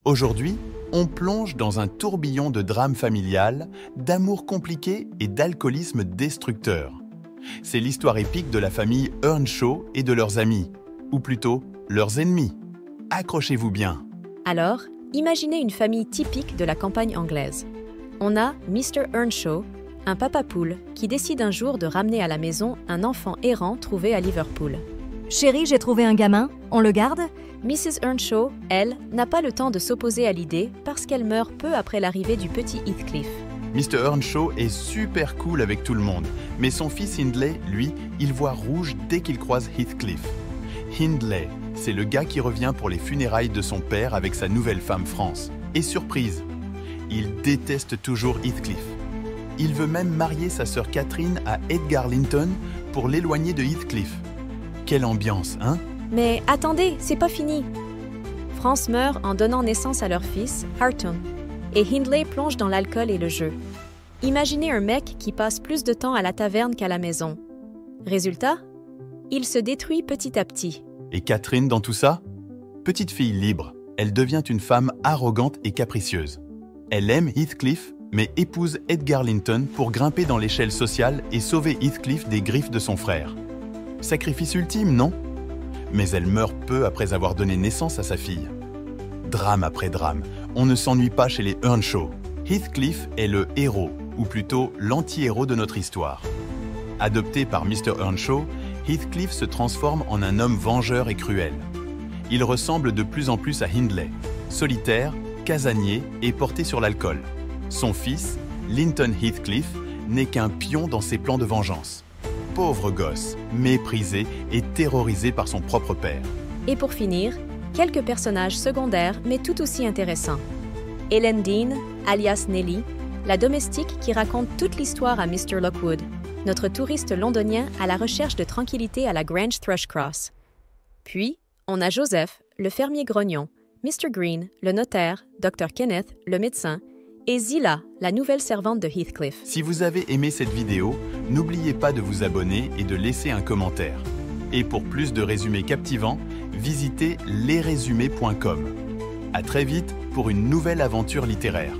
Aujourd'hui, on plonge dans un tourbillon de drame familial, d'amour compliqué et d'alcoolisme destructeur. C'est l'histoire épique de la famille Earnshaw et de leurs amis, ou plutôt leurs ennemis. Accrochez-vous bien. Alors, imaginez une famille typique de la campagne anglaise. On a Mr. Earnshaw, un papa poule, qui décide un jour de ramener à la maison un enfant errant trouvé à Liverpool. Chérie, j'ai trouvé un gamin, on le garde? Mrs. Earnshaw, elle, n'a pas le temps de s'opposer à l'idée parce qu'elle meurt peu après l'arrivée du petit Heathcliff. Mr. Earnshaw est super cool avec tout le monde, mais son fils Hindley, lui, il voit rouge dès qu'il croise Heathcliff. Hindley, c'est le gars qui revient pour les funérailles de son père avec sa nouvelle femme France. Et surprise, il déteste toujours Heathcliff. Il veut même marier sa sœur Catherine à Edgar Linton pour l'éloigner de Heathcliff. Quelle ambiance, hein? Mais attendez, c'est pas fini. France meurt en donnant naissance à leur fils, Hareton, et Hindley plonge dans l'alcool et le jeu. Imaginez un mec qui passe plus de temps à la taverne qu'à la maison. Résultat, il se détruit petit à petit. Et Catherine dans tout ça? Petite fille libre, elle devient une femme arrogante et capricieuse. Elle aime Heathcliff, mais épouse Edgar Linton pour grimper dans l'échelle sociale et sauver Heathcliff des griffes de son frère. Sacrifice ultime, non? Mais elle meurt peu après avoir donné naissance à sa fille. Drame après drame, on ne s'ennuie pas chez les Earnshaw. Heathcliff est le héros, ou plutôt l'anti-héros de notre histoire. Adopté par Mr. Earnshaw, Heathcliff se transforme en un homme vengeur et cruel. Il ressemble de plus en plus à Hindley, solitaire, casanier et porté sur l'alcool. Son fils, Linton Heathcliff, n'est qu'un pion dans ses plans de vengeance. Pauvre gosse, méprisé et terrorisé par son propre père. Et pour finir, quelques personnages secondaires mais tout aussi intéressants. Ellen Dean, alias Nellie, la domestique qui raconte toute l'histoire à Mr. Lockwood, notre touriste londonien à la recherche de tranquillité à la Grange Thrushcross. Puis, on a Joseph, le fermier grognon, Mr. Green, le notaire, Dr. Kenneth, le médecin, et Zillah, la nouvelle servante de Heathcliff. Si vous avez aimé cette vidéo, n'oubliez pas de vous abonner et de laisser un commentaire. Et pour plus de résumés captivants, visitez lesrésumés.com. À très vite pour une nouvelle aventure littéraire.